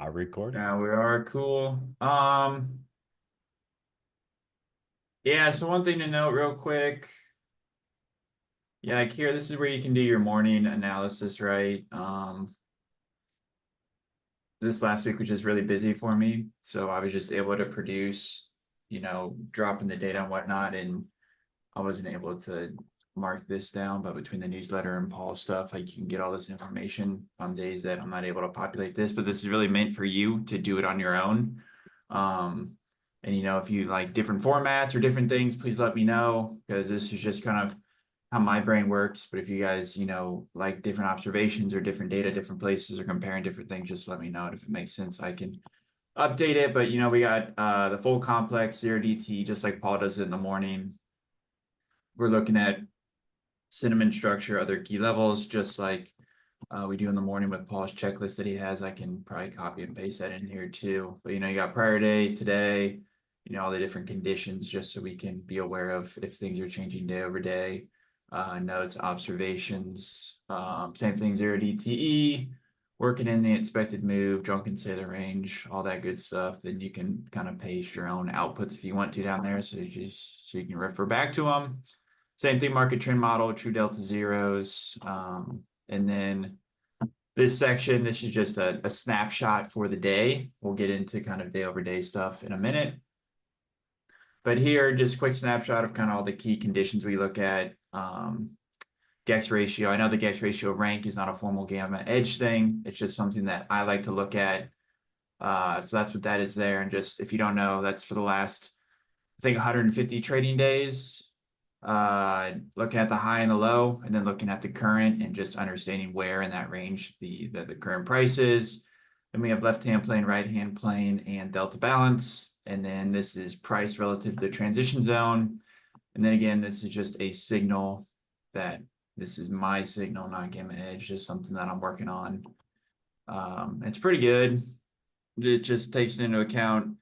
Are we recording? Yeah, we are cool. Yeah, so one thing to note real quick. Yeah, like here, this is where you can do your morning analysis, right? This last week was just really busy for me. So I was just able to produce, dropping the data and whatnot, and I wasn't able to mark this down, but between the newsletter and Paul's stuff, like you can get all this information on days that I'm not able to populate this, but this is really meant for you to do it on your own. And if you like different formats or different things, please let me know, because this is just kind of how my brain works. But if you guys, like different observations or different data, different places, or comparing different things, just let me know. And if it makes sense, I can update it. But we got the full complex 0DT, just like Paul does it in the morning. We're looking at cinnamon structure, other key levels, just like we do in the morning with Paul's checklist that he has. I can probably copy and paste that in here too. But you got prior day, today, all the different conditions, just so we can be aware of if things are changing day over day. Notes, observations, same thing, 0DTE, working in the expected move, drunken sailor range, all that good stuff. Then you can kind of paste your own outputs if you want to down there, so you can refer back to them. Same thing, market trend model, true delta zeros. And then this section, this is just a snapshot for the day. We'll get into kind of day over day stuff in a minute. But here, just a quick snapshot of kind of all the key conditions we look at. Gex ratio. I know the Gex ratio rank is not a formal GammaEdge thing. It's just something that I like to look at. So that's what that is there. And just if you don't know, that's for the last, I think, 150 trading days. Looking at the high and the low, and then looking at the current and just understanding where in that range the current price is. Then we have left-hand plane, right-hand plane, and delta balance. And then this is price relative to the transition zone. And then again, this is just a signal that this is my signal, not GammaEdge, just something that I'm working on. It's pretty good. It just takes into account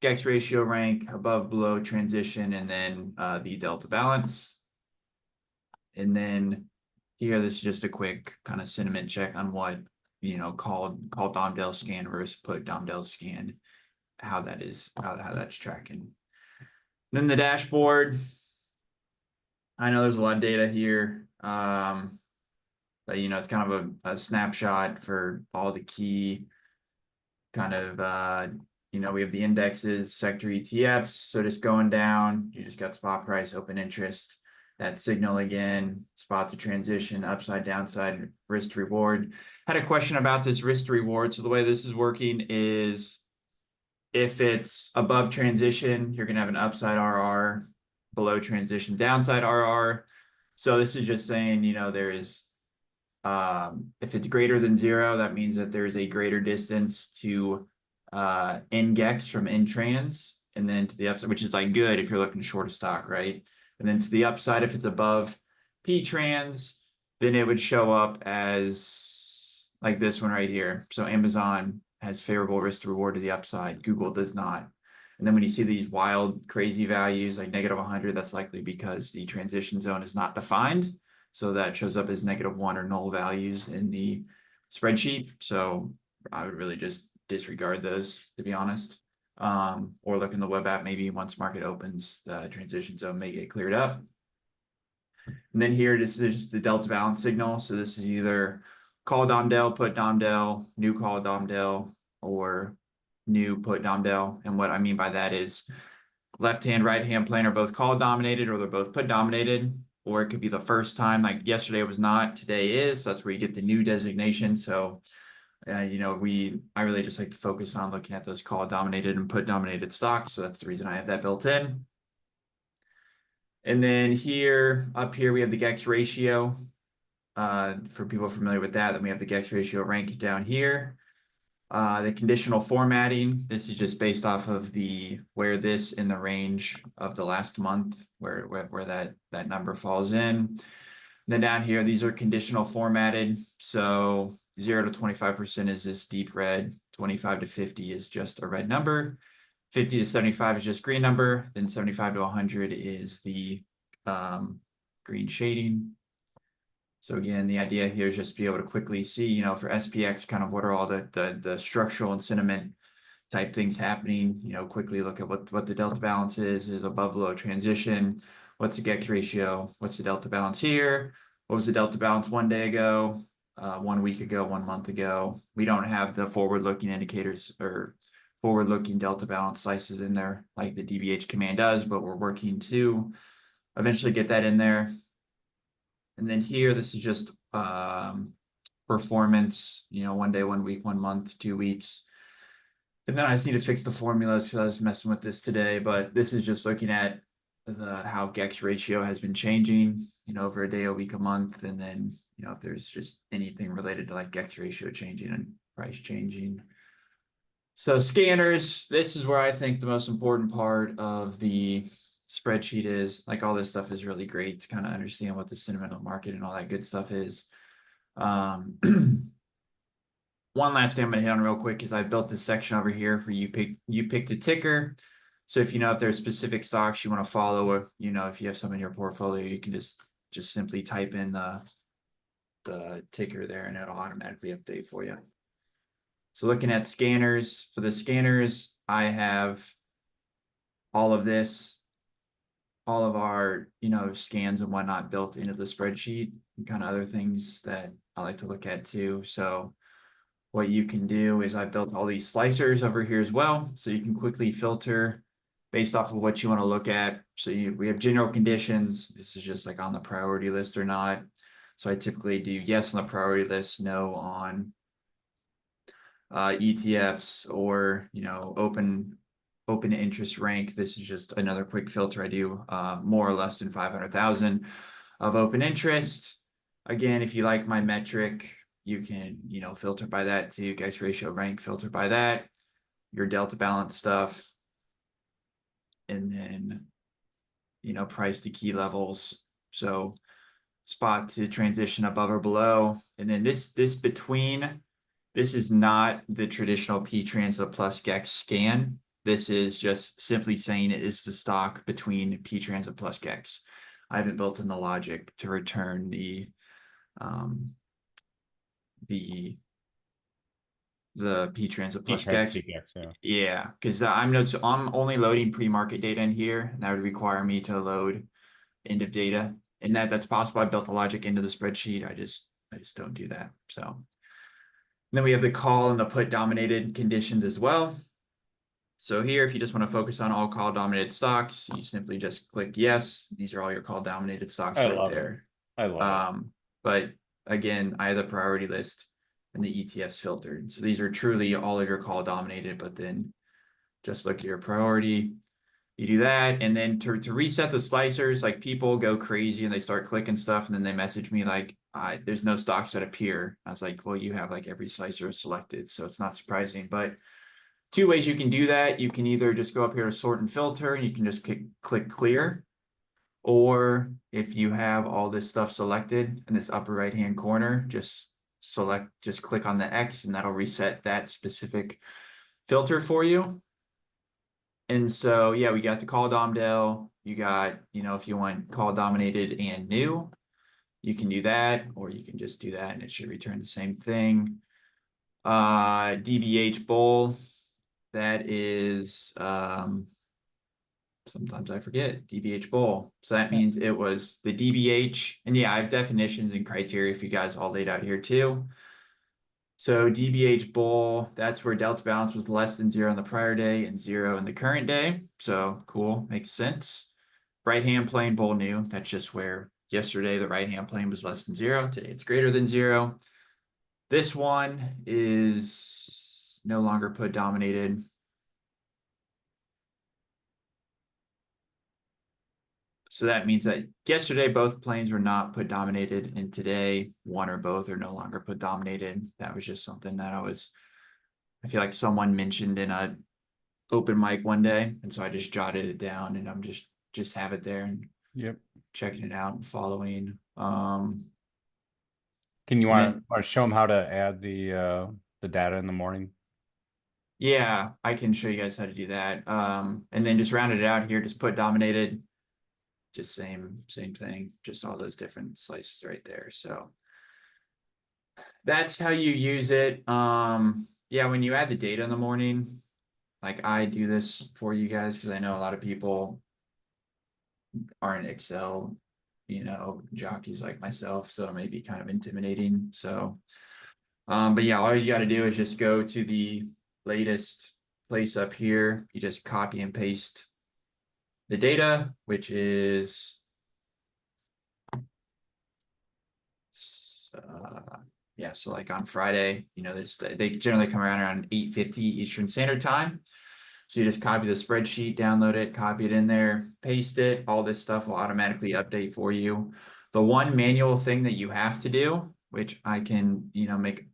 Gex ratio rank, above, below, transition, and then the delta balance. And then here, this is just a quick kind of sentiment check on what, called Domdale scan versus put Domdale scan, how that's tracking. Then the dashboard. I know there's a lot of data here. But it's kind of a snapshot for all the key kind of we have the indexes, sector ETFs. So just going down, you just got spot price, open interest, that signal again, spot to transition, upside, downside, risk to reward. Had a question about this risk to reward. So the way this is working is if it's above transition, you're going to have an upside RR, below transition, downside RR. So this is just saying, there is, if it's greater than 0, that means that there's a greater distance to NGEX from NTrans, and then to the upside, which is like good if you're looking to short a stock, right? And then to the upside, if it's above PTrans, then it would show up as like this one right here. So Amazon has favorable risk to reward to the upside. Google does not. And then when you see these wild, crazy values like -100, that's likely because the transition zone is not defined. So that shows up as -1 or null values in the spreadsheet. So I would really just disregard those, to be honest. Or look in the web app, maybe once market opens, the transition zone may get cleared up. And then here, this is just the delta balance signal. So this is either call Domdale, put Domdale, new call Domdale, or new put Domdale. And what I mean by that is left-hand, right-hand plane are both call dominated, or they're both put dominated, or it could be the first time, like yesterday was not, today is. So that's where you get the new designation. So I really just like to focus on looking at those call dominated and put dominated stocks. So that's the reason I have that built in. And then up here, we have the Gex ratio. For people familiar with that, then we have the Gex ratio rank down here. The conditional formatting, this is just based off of where this in the range of the last month, where that number falls in. And then down here, these are conditional formatted. So 0 to 25% is this deep red, 25 to 50 is just a red number, 50 to 75 is just green number, then 75 to 100 is the green shading. So again, the idea here is just to be able to quickly see, you know, for SPX, kind of what are all the structural and sentiment type things happening, you know, quickly look at what the delta balance is above below transition, what's the GEX ratio, what's the delta balance here, what was the delta balance 1 day ago, 1 week ago, 1 month ago. We don't have the forward-looking indicators or forward-looking delta balance slices in there like the DBH command does, but we're working to eventually get that in there. And then here, this is just performance, you know, 1 day, 1 week, 1 month, 2 weeks. And then I just need to fix the formulas because I was messing with this today, but this is just looking at how GEX ratio has been changing, you know, over a day, a week, a month. And then, you know, if there's just anything related to like GEX ratio changing and price changing. So scanners, this is where I think the most important part of the spreadsheet is. Like, all this stuff is really great to kind of understand what the sentimental market and all that good stuff is. One last thing I'm going to hit on real quick is I built this section over here for you picked a ticker. So if you know if there's specific stocks you want to follow, or you know if you have some in your portfolio, you can just simply type in the ticker there and it'll automatically update for you. So looking at scanners, for the scanners, I have all of this, all of our, you know, scans and whatnot built into the spreadsheet, and kind of other things that I like to look at too. So what you can do is I built all these slicers over here as well. So you can quickly filter based off of what you want to look at. So we have general conditions. This is just like on the priority list or not. So I typically do yes on the priority list, no on ETFs, or, you know, open interest rank. This is just another quick filter I do, more or less than 500,000 of open interest. Again, if you like my metric, you can, you know, filter by that too. GEX ratio rank, filter by that. Your delta balance stuff. And then, you know, price to key levels. So spot to transition above or below. And then this between, this is not the traditional P-Transit plus GEX scan. This is just simply saying it is the stock between P-Transit plus GEX. I haven't built in the logic to return the P-Transit plus GEX. Yeah, because I'm only loading pre-market data in here, and that would require me to load end of data. And that's possible. I built the logic into the spreadsheet. I just don't do that. So then we have the call and the put dominated conditions as well. So here, if you just want to focus on all call dominated stocks, you simply just click yes. These are all your call dominated stocks right there. I love it. But again, I have the priority list and the ETFs filtered. So these are truly all of your call dominated, but then just look at your priority. You do that, and then to reset the slicers, like, people go crazy and they start clicking stuff, and then they message me like, there's no stocks that appear. I was like, well, you have like every slicer selected, so it's not surprising. But 2 ways you can do that. You can either just go up here to sort and filter, and you can just click clear. Or if you have all this stuff selected in this upper right hand corner, just click on the X, and that'll reset that specific filter for you. And so, yeah, we got the call dom del. You got, you know, if you want call dominated and new, you can do that, or you can just do that and it should return the same thing. DBH bull, that is, sometimes I forget, DBH bull. So that means it was the DBH, and yeah, I have definitions and criteria for you guys all laid out here too. So DBH bull, that's where delta balance was less than 0 on the prior day and 0 in the current day. So cool, makes sense. Right hand plane bull new, that's just where yesterday the right hand plane was less than 0. Today it's greater than 0. This one is no longer put dominated. So that means that yesterday both planes were not put dominated, and today one or both are no longer put dominated. That was just something that I feel like someone mentioned in a open mic one day, and so I just jotted it down, and I'm just have it there and checking it out and following. Can you want to show them how to add the data in the morning? Yeah, I can show you guys how to do that. And then just round it out here, just put dominated, just same thing, just all those different slices right there. So that's how you use it. Yeah, when you add the data in the morning, like I do this for you guys because I know a lot of people aren't Excel, jockeys like myself, so it may be kind of intimidating. So, but yeah, all you got to do is just go to the latest place up here. You just copy and paste the data, which is yeah, so like on Friday, they generally come around 8:50 Eastern Standard Time. So you just copy the spreadsheet, download it, copy it in there, paste it. All this stuff will automatically update for you. The one manual thing that you have to do, which I can, make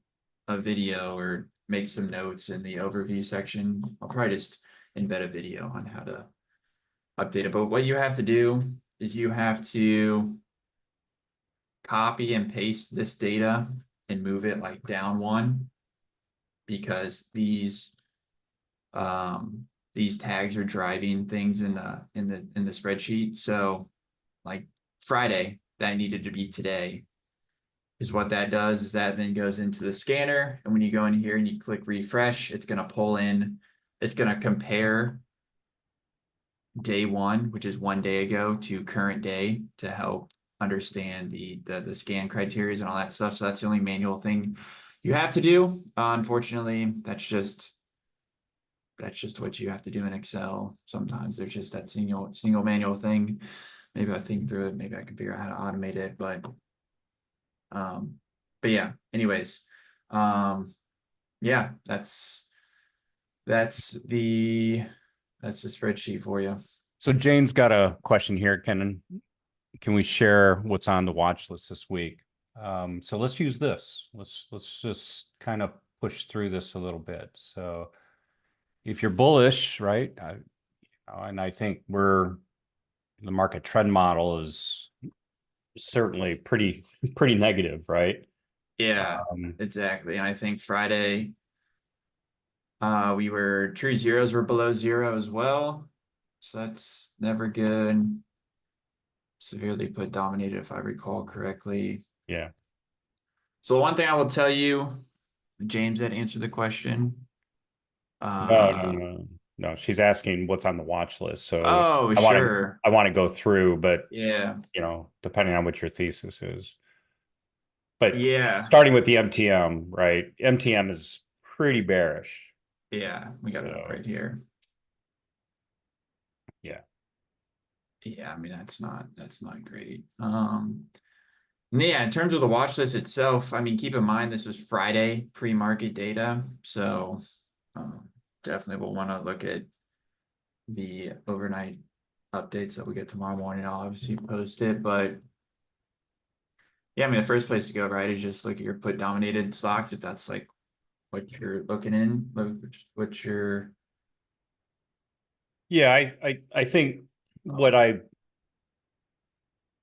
a video or make some notes in the overview section. I'll probably just embed a video on how to update it. But what you have to do is you have to copy and paste this data and move it like down one because these tags are driving things in the spreadsheet. So like Friday, that needed to be today. Is what that does is that then goes into the scanner. And when you go in here and you click refresh, it's going to pull in, it's going to compare day one, which is 1 day ago, to current day to help understand the scan criteria and all that stuff. So that's the only manual thing you have to do. Unfortunately, that's just what you have to do in Excel. Sometimes there's just that single manual thing. Maybe I think through it, maybe I can figure out how to automate it, but yeah, anyways, yeah, that's the spreadsheet for you. So Jane's got a question here. Can we share what's on the watch list this week? So let's use this. Let's just kind of push through this a little bit. So if you're bullish, right? And I think the market trend model is certainly pretty negative, right? Yeah, exactly. And I think Friday, true zeros were below zero as well. So that's never good. Severely put dominated, if I recall correctly. Yeah. So one thing I will tell you, James had answered the question. No. She's asking what's on the watch list. So Oh, sure. I want to go through, but Yeah. depending on what your thesis is. But Yeah. starting with the MTM, right? MTM is pretty bearish. Yeah. We got it up right here. Yeah. Yeah, I mean that's not great. Yeah, in terms of the watch list itself, I mean, keep in mind this was Friday pre-market data, so definitely we'll want to look at the overnight updates that we get tomorrow morning. I'll obviously post it, but yeah, I mean the first place to go, right, is just look at your put dominated stocks if that's like what you're looking in, what you're. Yeah, I think what I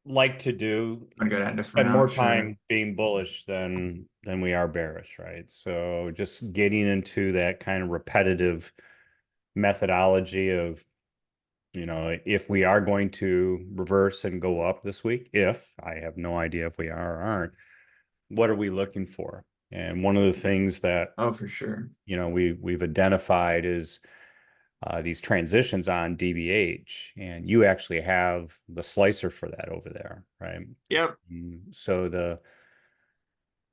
like to do I'm gonna go to for spend now, more sure. time being bullish than we are bearish, right? So just getting into that kind of repetitive methodology of, if we are going to reverse and go up this week, if I have no idea if we are or aren't, what are we looking for? And one of the things that, Oh, for sure. we've identified is these transitions on DBH, and you actually have the slicer for that over there, right? Yep. So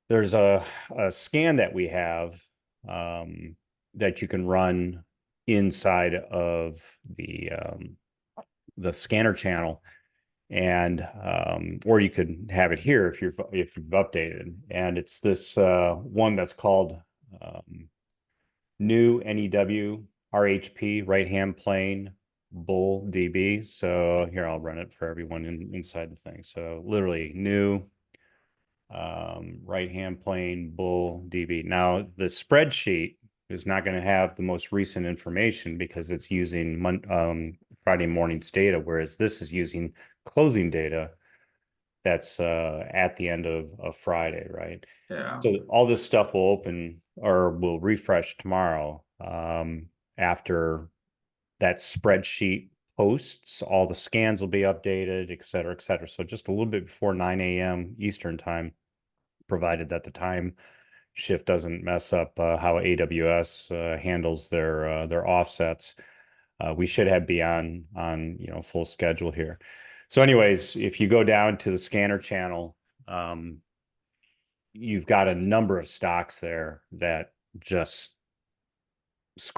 there's a scan that we have that you can run inside of the scanner channel, and or you could have it here if you've updated, and it's this one that's called new NEW RHP right hand plane bull DB. So here, I'll run it for everyone inside the thing. So literally new right hand plane bull DB. Now the spreadsheet is not going to have the most recent information because it's using Friday morning's data, whereas this is using closing data that's at the end of Friday, right? Yeah. So all this stuff will open or will refresh tomorrow after that spreadsheet posts. All the scans will be updated, et cetera, et cetera. So just a little bit before 9 a.m. Eastern time, provided that the time Shift doesn't mess up how AWS handles their offsets. We should have be on full schedule here. So anyways, if you go down to the scanner channel, you've got a number of stocks there that just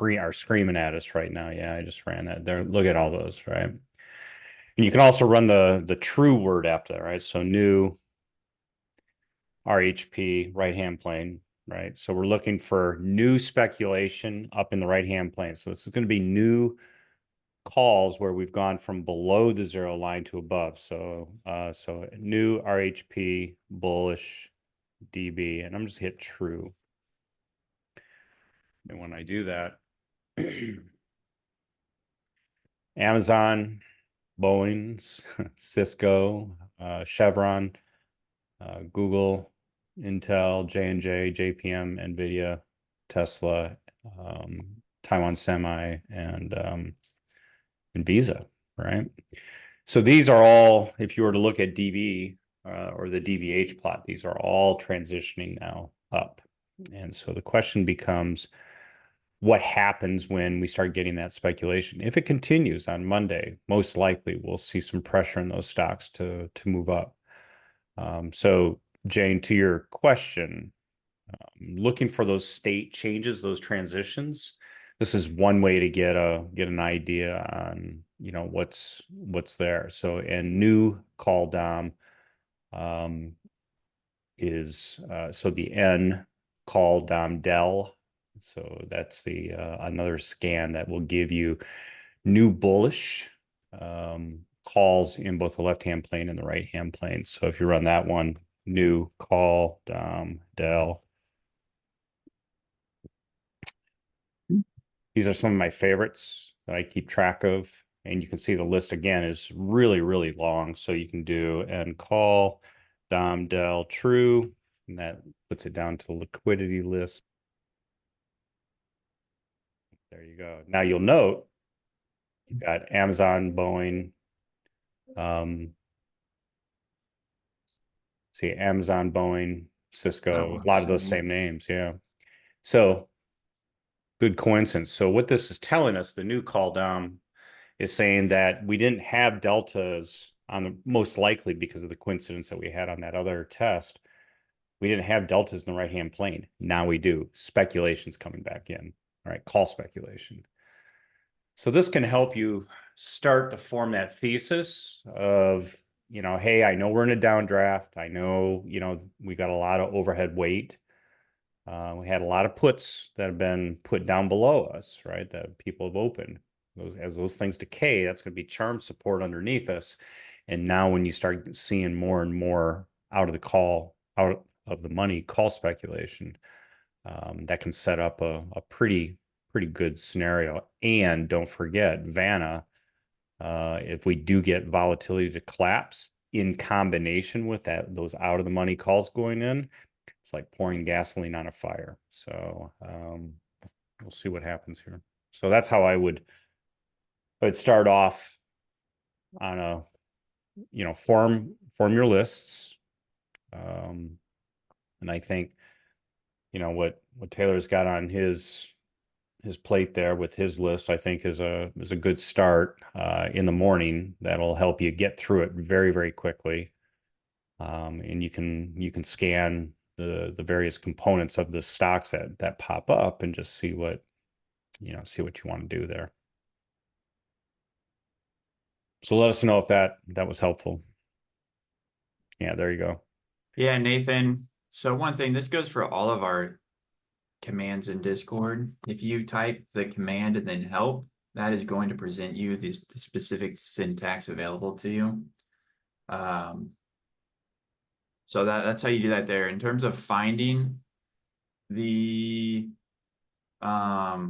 are screaming at us right now. Yeah, I just ran that there. Look at all those, right? And you can also run the true word after that, right? So new RHP right-hand plane, right? So we're looking for new speculation up in the right-hand plane. So this is going to be new calls where we've gone from below the zero line to above. So so new RHP bullish DB, and I'm just hit true. And when I do that, Amazon, Boeing's, Cisco, Chevron, Google, Intel, J&J, JPM, NVIDIA, Tesla, Taiwan Semi, and Visa, right? So these are all, if you were to look at DB or the DVH plot, these are all transitioning now up. And so the question becomes, what happens when we start getting that speculation? If it continues on Monday, most likely we'll see some pressure in those stocks to move up. So Jane, to your question, looking for those state changes, those transitions, this is one way to get an idea on what's there. So, and new call dom is so the N call dom del. So that's the another scan that will give you new bullish calls in both the left-hand plane and the right-hand plane. So if you run that one, new call dom del. These are some of my favorites that I keep track of. And you can see the list again is really, really long. So you can do and call dom del true, and that puts it down to the liquidity list. There you go. Now you'll note you've got Amazon, Boeing, see Amazon, Boeing, Cisco, a lot of those same names. Yeah. So good coincidence. So what this is telling us, the new call down is saying that we didn't have deltas on the most likely because of the coincidence that we had on that other test. We didn't have deltas in the right-hand plane. Now we do. Speculation's coming back in. All right, call speculation. So this can help you start to form that thesis of, hey, I know we're in a downdraft. I know, we got a lot of overhead weight. We had a lot of puts that have been put down below us, right? That people have opened. As those things decay, that's going to be charm support underneath us. And now when you start seeing more and more out of the money call speculation, that can set up a pretty good scenario. And don't forget, Vanna, if we do get volatility to collapse in combination with those out of the money calls going in, it's like pouring gasoline on a fire. So we'll see what happens here. So that's how I'd start off on a, form your lists. And I think, what Taylor's got on his plate there with his list, I think is a good start in the morning. That'll help you get through it very, very quickly. And you can scan the various components of the stocks that pop up and just see what you want to do there. So let us know if that was helpful. Yeah, there you go. Yeah, Nathan. So one thing, this goes for all of our commands in Discord. If you type the command and then help, that is going to present you the specific syntax available to you. So that's how you do that there. In terms of finding the all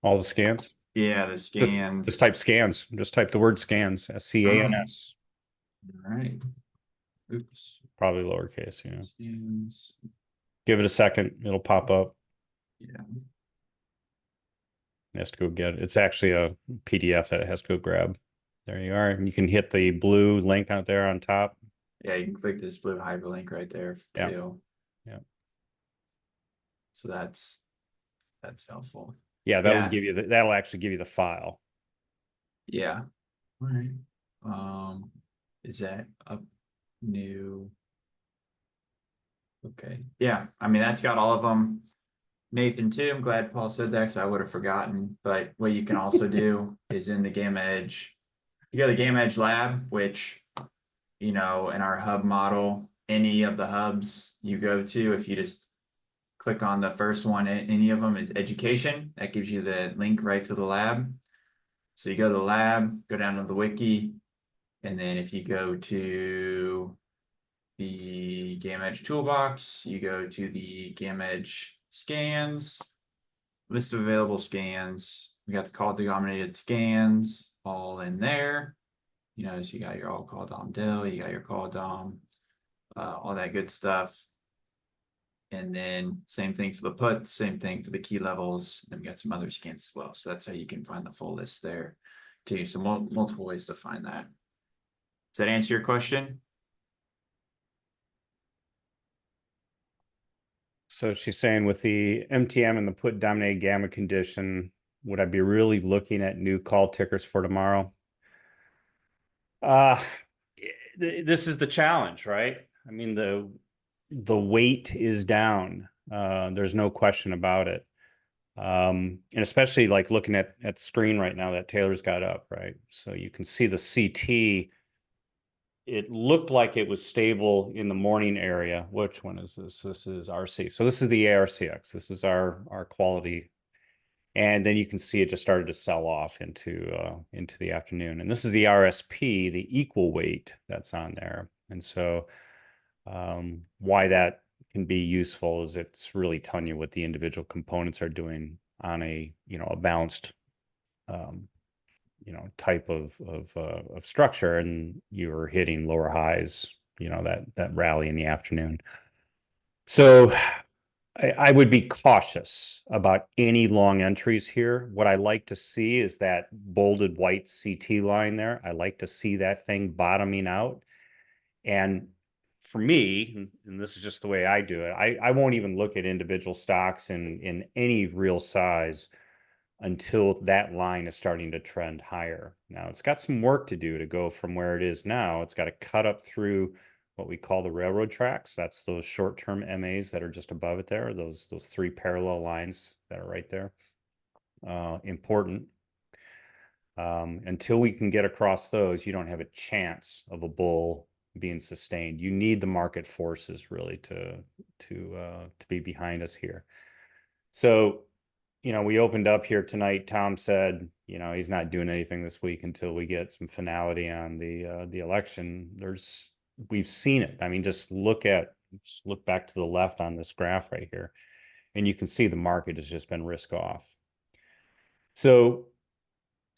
the scans. Yeah, the scans. Just type scans. Just type the word scans. SCANS. All right. Oops. Probably lowercase. Yeah. Scans. Give it a second. It'll pop up. Yeah. It has to go get it. It's actually a PDF that it has to go grab. There you are. You can hit the blue link out there on top. Yeah, you can click this blue hyperlink right there too. Yeah. So that's helpful. Yeah, that'll Yeah, give you that'll actually give you the file. yeah. All right. Is that a new? Okay. Yeah, I mean that's got all of them. Nathan too. I'm glad Paul said that because I would have forgotten. But what you can also do is in the GammaEdge, you go to the GammaEdge lab, which in our hub model, any of the hubs you go to, if you just click on the first one, any of them is education. That gives you the link right to the lab. So you go to the lab, go down to the wiki, and then if you go to the GammaEdge toolbox, you go to the GammaEdge scans, list of available scans. We got the call dominated scans all in there. So you got your all call dom del, you got your call dom, all that good stuff. And then same thing for the puts, same thing for the key levels. And we got some other scans as well. So that's how you can find the full list there too. So multiple ways to find that. Does that answer your question? So she's saying with the MTM and the put dominated gamma condition, would I be really looking at new call tickers for tomorrow? This is the challenge, right? I mean, the weight is down. There's no question about it. And especially like looking at screen right now that Taylor's got up, right? So you can see the CT. It looked like it was stable in the morning area. Which one is this? This is RC. So this is the ARCX. This is our quality. And then you can see it just started to sell off into the afternoon. And this is the RSP, the equal weight that's on there. And so why that can be useful is it's really telling you what the individual components are doing on a balanced type of structure, and you're hitting lower highs, that rally in the afternoon. So I would be cautious about any long entries here. What I like to see is that bolded white CT line there. I like to see that thing bottoming out. And for me, and this is just the way I do it, I won't even look at individual stocks in any real size until that line is starting to trend higher. Now, it's got some work to do to go from where it is now. It's got to cut up through what we call the railroad tracks. That's those short-term MAs that are just above it there, those three parallel lines that are right there. Important. Until we can get across those, you don't have a chance of a bull being sustained. You need the market forces really to be behind us here. So, we opened up here tonight. Tom said, he's not doing anything this week until we get some finality on the election. We've seen it. I mean, just look back to the left on this graph right here, and you can see the market has just been risk off. So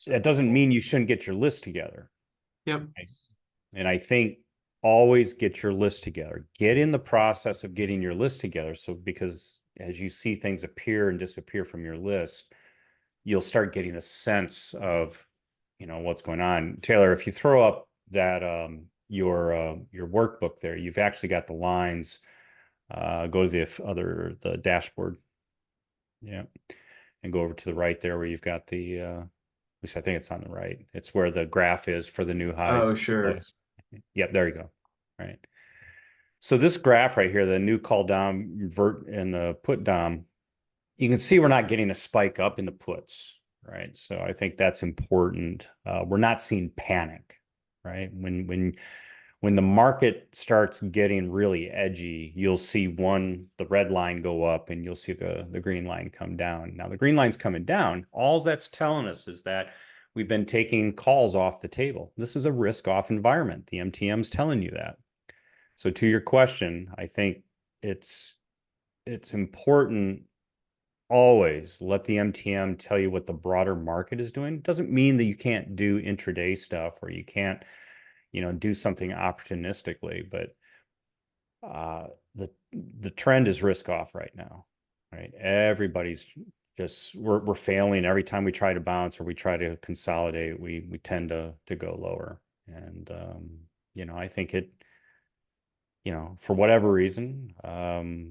that doesn't mean you shouldn't get your list together. Yep. And I think always get your list together. Get in the process of getting your list together. So because as you see things appear and disappear from your list, you'll start getting a sense of, what's going on. Taylor, if you throw up that your workbook there, you've actually got the lines. Go to the dashboard. Yeah. And go over to the right there where you've got the at least I think it's on the right. It's where the graph is for the new highs. Oh, sure. Yep, there you go. Right. So this graph right here, the new call down vert and the put down, you can see we're not getting a spike up in the puts, right? So I think that's important. We're not seeing panic, right? When the market starts getting really edgy, you'll see the red line go up and you'll see the green line come down. Now the green line's coming down. All that's telling us is that we've been taking calls off the table. This is a risk-off environment. The MTM's telling you that. So to your question, I think it's important always let the MTM tell you what the broader market is doing. It doesn't mean that you can't do intraday stuff or you can't, do something opportunistically, but the trend is risk off right now, right? Everybody's we're failing every time we try to bounce or we try to consolidate. We tend to go lower, and I think you know, for whatever reason,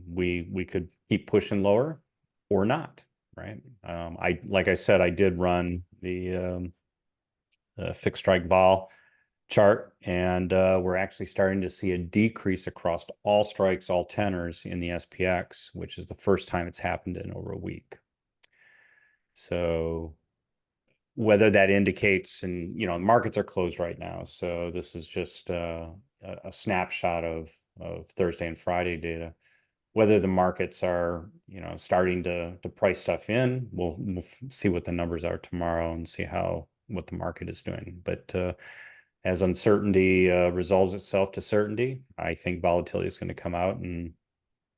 we could keep pushing lower or not, right? Like I said, I did run the fixed strike vol chart, and we're actually starting to see a decrease across all strikes, all tenors in the SPX, which is the first time it's happened in over a week. So whether that indicates, and you know, markets are closed right now, so this is just a snapshot of Thursday and Friday data. Whether the markets are, you know, starting to price stuff in, we'll see what the numbers are tomorrow and see what the market is doing. But as uncertainty resolves itself to certainty, I think volatility is going to come out, and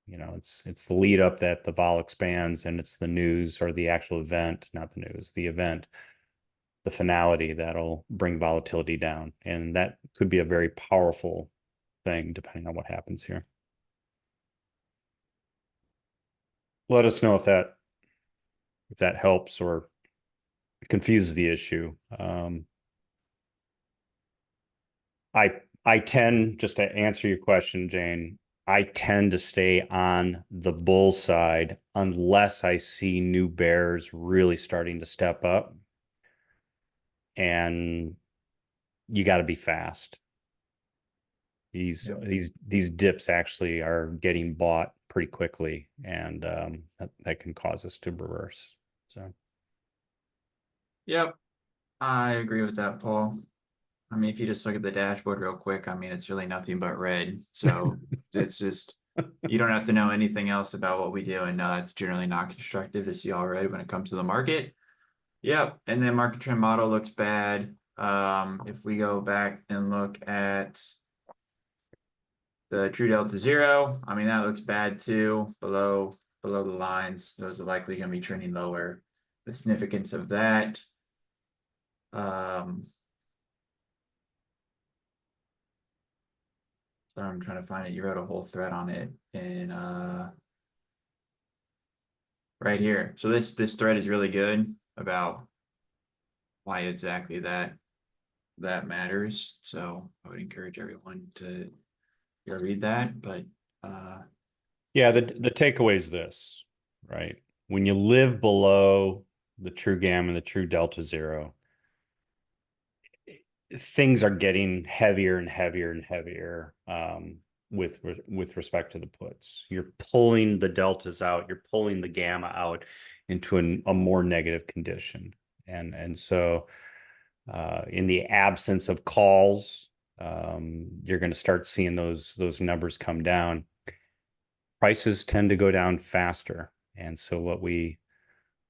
you know, it's the lead up that the vol expands, and it's the news or the actual event, not the news, the event, the finality that'll bring volatility down, and that could be a very powerful thing depending on what happens here. Let us know if that helps or confuses the issue. I tend, just to answer your question, Jane, I tend to stay on the bull side unless I see new bears really starting to step up. And you got to be fast. These dips actually are getting bought pretty quickly, and that can cause us to reverse. So, Yep, I agree with that, Paul. I mean, if you just look at the dashboard real quick, I mean, it's really nothing but red. So it's just, you don't have to know anything else about what we do. And it's generally not constructive to see all red when it comes to the market. Yep. And then market trend model looks bad. If we go back and look at the true delta zero, I mean, that looks bad too. Below the lines, those are likely going to be trending lower. The significance of that. So I'm trying to find it. You wrote a whole thread on it in right here. So this thread is really good about why exactly that matters. So I would encourage everyone to go read that. But yeah, the takeaway is this, right? When you live below the true gamma and the true delta zero, things are getting heavier and heavier and heavier with respect to the puts. You're pulling the deltas out, you're pulling the gamma out into a more negative condition. And so in the absence of calls, you're going to start seeing those numbers come down. Prices tend to go down faster. And so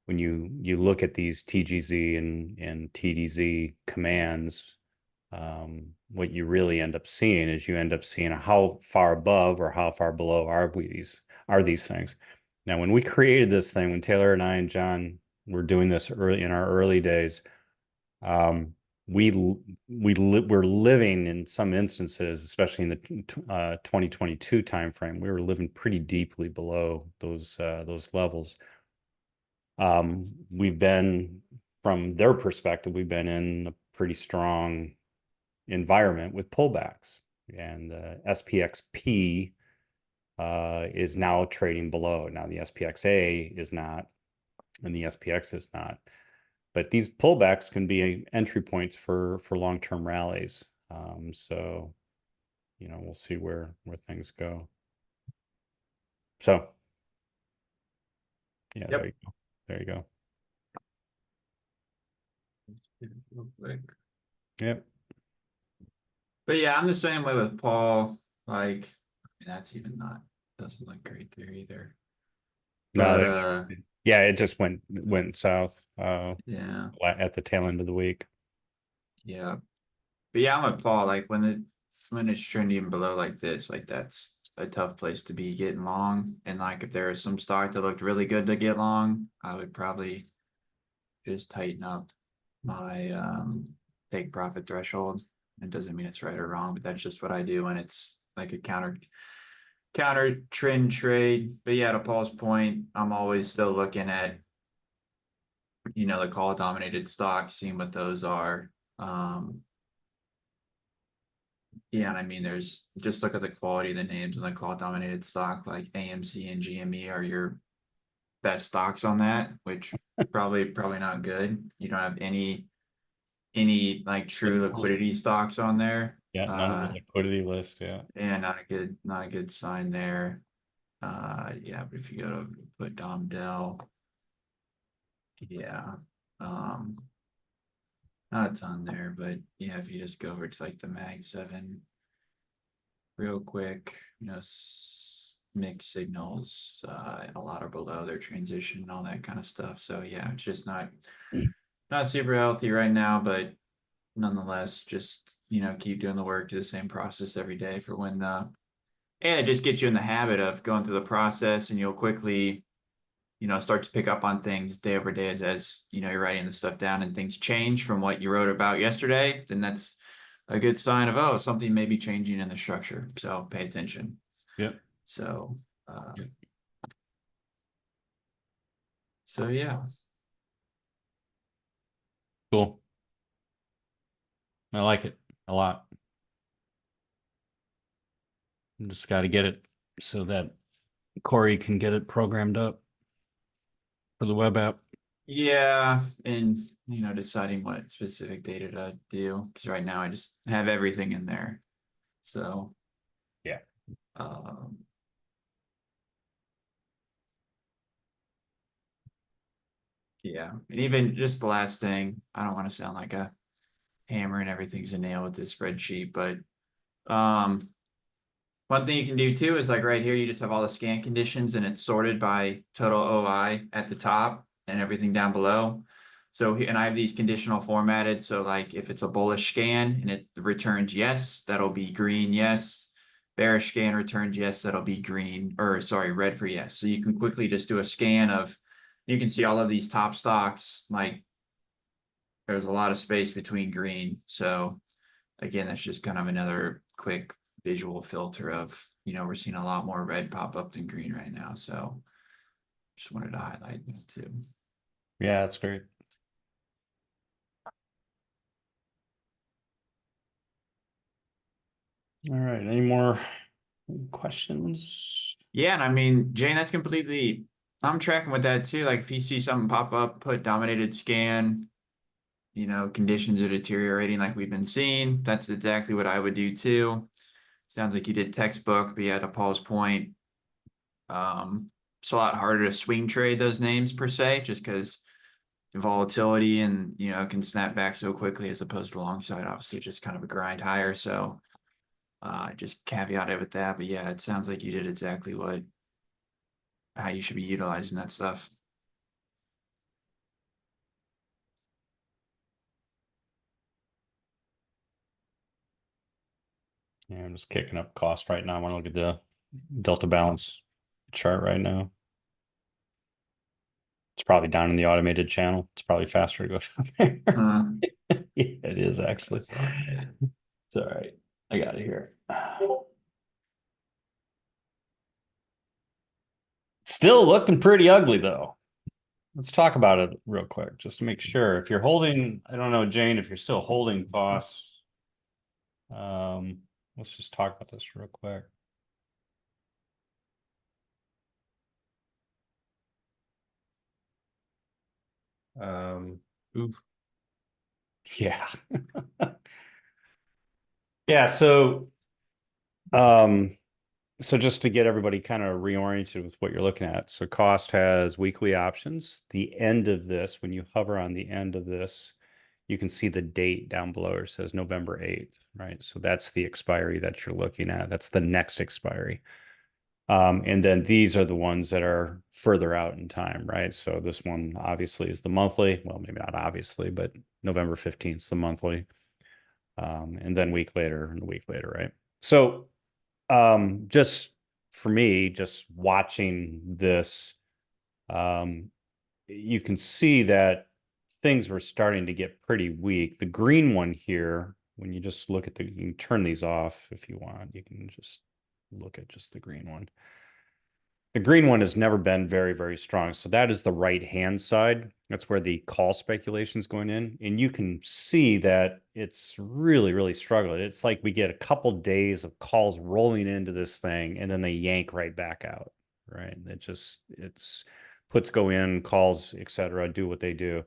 when you look at these TGZ and TDZ commands, what you really end up seeing is you end up seeing how far above or how far below are these things. Now, when we created this thing, when Taylor and I and John were doing this early in our early days, we're living in some instances, especially in the 2022 timeframe, we were living pretty deeply below those levels. We've been, from their perspective, we've been in a pretty strong environment with pullbacks, and SPXP is now trading below. Now the SPXA is not, and the SPX is not. But these pullbacks can be entry points for long-term rallies. So, you know, we'll see where things go. So, yeah, yep. There you go. Real quick. Yep. But yeah, I'm the same way with Paul. Like, I mean, that's even not, doesn't look great there either. But No, yeah, it just went south yeah. at the tail end of the week. Yeah. But yeah, I'm with Paul. Like when it's trending below like this, like that's a tough place to be getting long. And like if there is some stock that looked really good to get long, I would probably just tighten up my take profit threshold. It doesn't mean it's right or wrong, but that's just what I do when it's like a counter trend trade. But yeah, to Paul's point, I'm always still looking at, you know, the call dominated stocks, seeing what those are. Yeah, and I mean, there's just look at the quality of the names in the call dominated stock, like AMC and GME are your best stocks on that, which probably not good. You don't have any like true liquidity stocks on there. Yeah, none of the liquidity list. Yeah. And not a good sign there. Yeah, but if you go to put Dom Dell, yeah, um, not a ton there, but yeah, if you just go over to like the Mag 7 real quick, you know, mixed signals, a lot are below their transition and all that kind of stuff. So yeah, it's just not super healthy right now, but nonetheless, just you know, keep doing the work, do the same process every day for when and it just gets you in the habit of going through the process and you'll quickly, you know, start to pick up on things day over day as you know, you're writing the stuff down and things change from what you wrote about yesterday, then that's a good sign of, oh, something may be changing in the structure. So pay attention. Yep. So, Yep. so yeah. Cool. I like it a lot. Just got to get it so that Corey can get it programmed up for the web app. Yeah, and you know, deciding what specific data to do because right now I just have everything in there. So, Yeah. um, yeah, and even just the last thing, I don't want to sound like a hammer and everything's a nail with this spreadsheet, but um, one thing you can do too is like right here, you just have all the scan conditions and it's sorted by total OI at the top and everything down below. So, and I have these conditional formatted. So like if it's a bullish scan and it returns yes, that'll be green, yes. Bearish scan returns yes, that'll be green, or sorry, red for yes. So you can quickly just do a scan of, you can see all of these top stocks, like there's a lot of space between green. So again, that's just kind of another quick visual filter of, you know, we're seeing a lot more red pop up than green right now. So just wanted to highlight that too. Yeah, that's great. All right. Any more questions? Yeah, and I mean, Jane, that's completely, I'm tracking with that too. Like if you see something pop up, put dominated scan, you know, conditions are deteriorating like we've been seeing. That's exactly what I would do too. Sounds like you did textbook, but yeah, to Paul's point, it's a lot harder to swing trade those names per se, just because volatility and you know, it can snap back so quickly as opposed to long side, obviously just kind of a grind higher. So just caveat it with that. But yeah, it sounds like you did exactly what how you should be utilizing that stuff. Yeah, I'm just kicking up cost right now. I want to look at the delta balance chart right now. It's probably down in the automated channel. It's probably faster to go down there. Yeah, it is actually. It's all right. I got it here. Still looking pretty ugly though. Let's talk about it real quick, just to make sure. If you're holding, I don't know, Jane, if you're still holding costs, let's just talk about this real quick. Oof. Yeah. Yeah, um, so just to get everybody kind of reoriented with what you're looking at. So cost has weekly options. The end of this, when you hover on the end of this, you can see the date down below. It says November 8th, right? So that's the expiry that you're looking at. That's the next expiry. And then these are the ones that are further out in time, right? So this one obviously is the monthly. Well, maybe not obviously, but November 15th is the monthly. And then week later and a week later, right? So just for me, just watching this, you can see that things were starting to get pretty weak. The green one here, when you just look at the, you can turn these off if you want. You can just look at just the green one. The green one has never been very, very strong. So that is the right-hand side. That's where the call speculation is going in. And you can see that it's really, really struggling. It's like we get a couple days of calls rolling into this thing and then they yank right back out, right? It's puts go in, calls, etc., do what they do.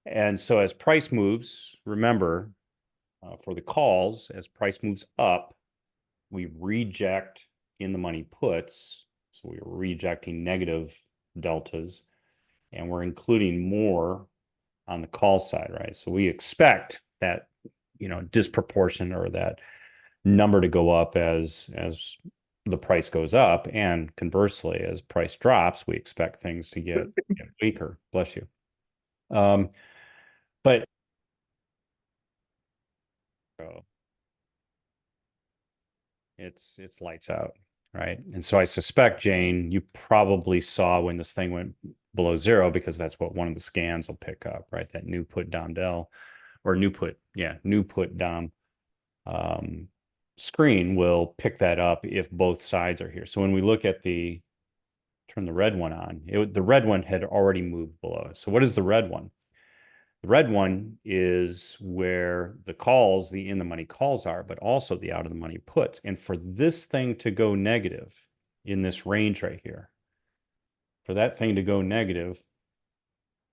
And so as price moves, remember, for the calls, as price moves up, we reject in the money puts. So we're rejecting negative deltas and we're including more on the call side, right? So we expect that, disproportion or that number to go up as the price goes up. And conversely, as price drops, we expect things to get weaker. Bless you. But it's lights out, right? And so I suspect, Jane, you probably saw when this thing went below zero because that's what one of the scans will pick up, right? That new put down del or new put down screen will pick that up if both sides are here. So when we look at turn the red one on, the red one had already moved below. So what is the red one? The red one is where the calls, the in the money calls are, but also the out of the money puts. And for this thing to go negative in this range right here, for that thing to go negative,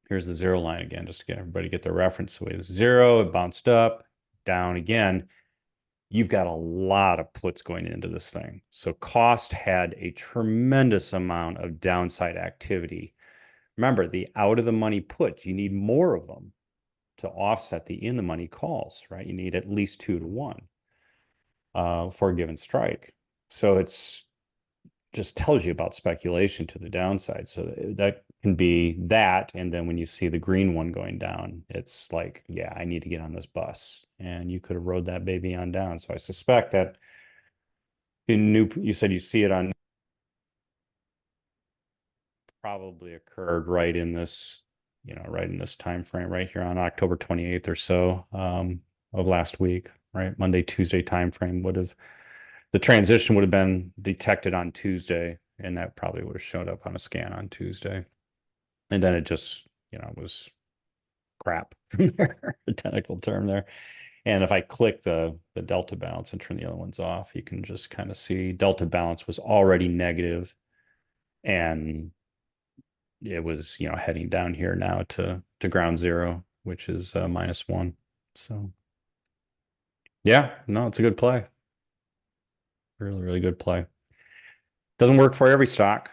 here's the zero line again, just to get everybody get their reference. So it was zero, it bounced up, down again. You've got a lot of puts going into this thing. So cost had a tremendous amount of downside activity. Remember, the out of the money puts, you need more of them to offset the in the money calls, right? You need at least 2 to 1 for a given strike. So it's just tells you about speculation to the downside. So that can be that. And then when you see the green one going down, it's like, yeah, I need to get on this bus. And you could have rode that baby on down. So I suspect that you said you see it on probably occurred right in this, right in this time frame right here on October 28th or so of last week, right? Monday, Tuesday time frame the transition would have been detected on Tuesday, and that probably would have showed up on a scan on Tuesday. And then it just, was crap from there, a technical term there. And if I click the delta balance and turn the other ones off, you can just kind of see delta balance was already negative and it was, heading down here now to ground zero, which is -1. So yeah, no, it's a good play. Really, really good play. Doesn't work for every stock.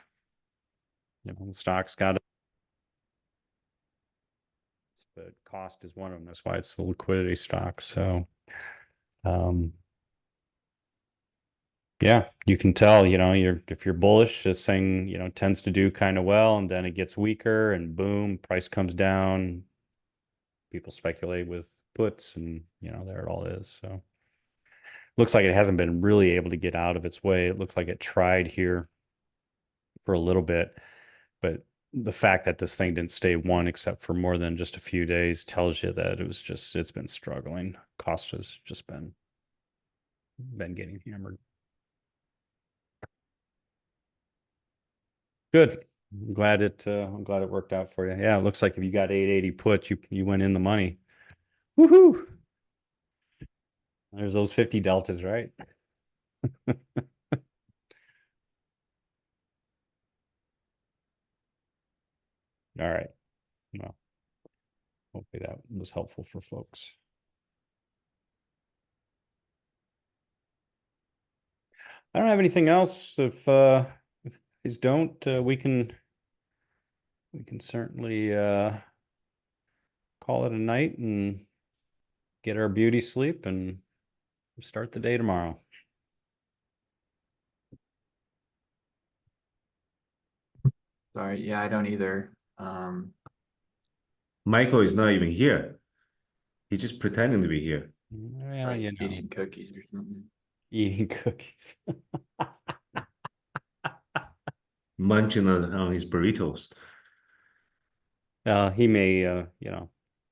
The stock's got it, but cost is one of them. That's why it's the liquidity stock. So yeah, you can tell, if you're bullish, this thing, tends to do kind of well, and then it gets weaker and boom, price comes down. People speculate with puts and, there it all is. So looks like it hasn't been really able to get out of its way. It looks like it tried here for a little bit, but the fact that this thing didn't stay one except for more than just a few days tells you that it's been struggling. Cost has just been getting hammered. Good. I'm glad it worked out for you. Yeah, it looks like if you got 880 puts, you went in the money. Woohoo! There's those 50 deltas, right? All right. Well, hopefully that was helpful for folks. I don't have anything else. If these don't, we can certainly call it a night and get our beauty sleep and start the day tomorrow. Sorry, yeah, I don't either. Michael is not even here. He's just pretending to be here. Well, right, eating cookies or something. eating cookies. Munching on his burritos. He may,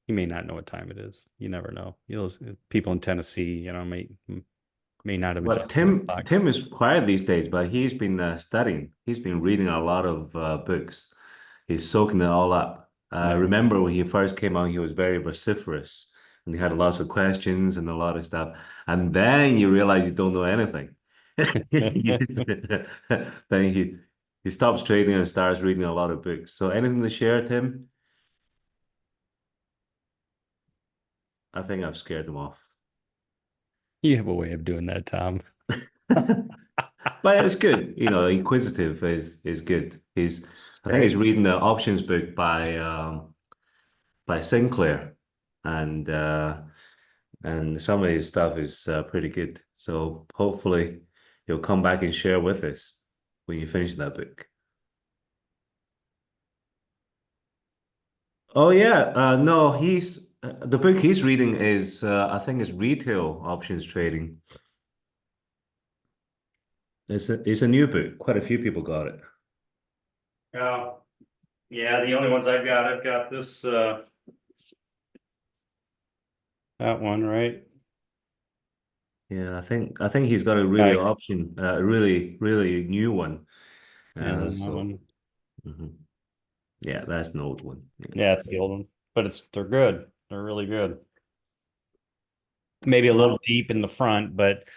he may not know what time it is. You never know. People in Tennessee, may may not have But adjusted the clocks. Tim is quiet these days, but he's been studying. He's been reading a lot of books. He's soaking it all up. I Yeah. remember when he first came on, he was very vociferous and he had lots of questions and a lot of stuff. And then you realize you don't know anything. Then he stops trading and starts reading a lot of books. So anything to share, Tim? I think I've scared him off. You have a way of doing that, Tom. But it's good, inquisitive is good. I think he's reading the options book by Sinclair, and some of his stuff is pretty good. So hopefully he'll come back and share with us when you finish that book. Oh yeah, no, he's the book he's reading is I think is retail options trading. It's a new book. Quite a few people got it. Yeah, the only ones I've got this that one, right? Yeah, I think he's got a really option, really new one. Yeah, that So one. mhm. Yeah, that's an old one. Yeah, it's the old one. But they're good. They're really good. Maybe a little deep in the front, but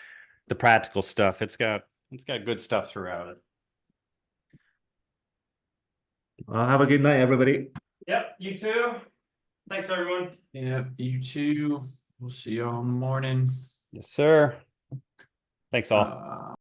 the practical stuff, it's got good stuff throughout it. Well, have a good night, everybody. Yep, you too. Thanks, everyone. Yeah, you too. We'll see you all in the morning. Yes, sir. Thanks all.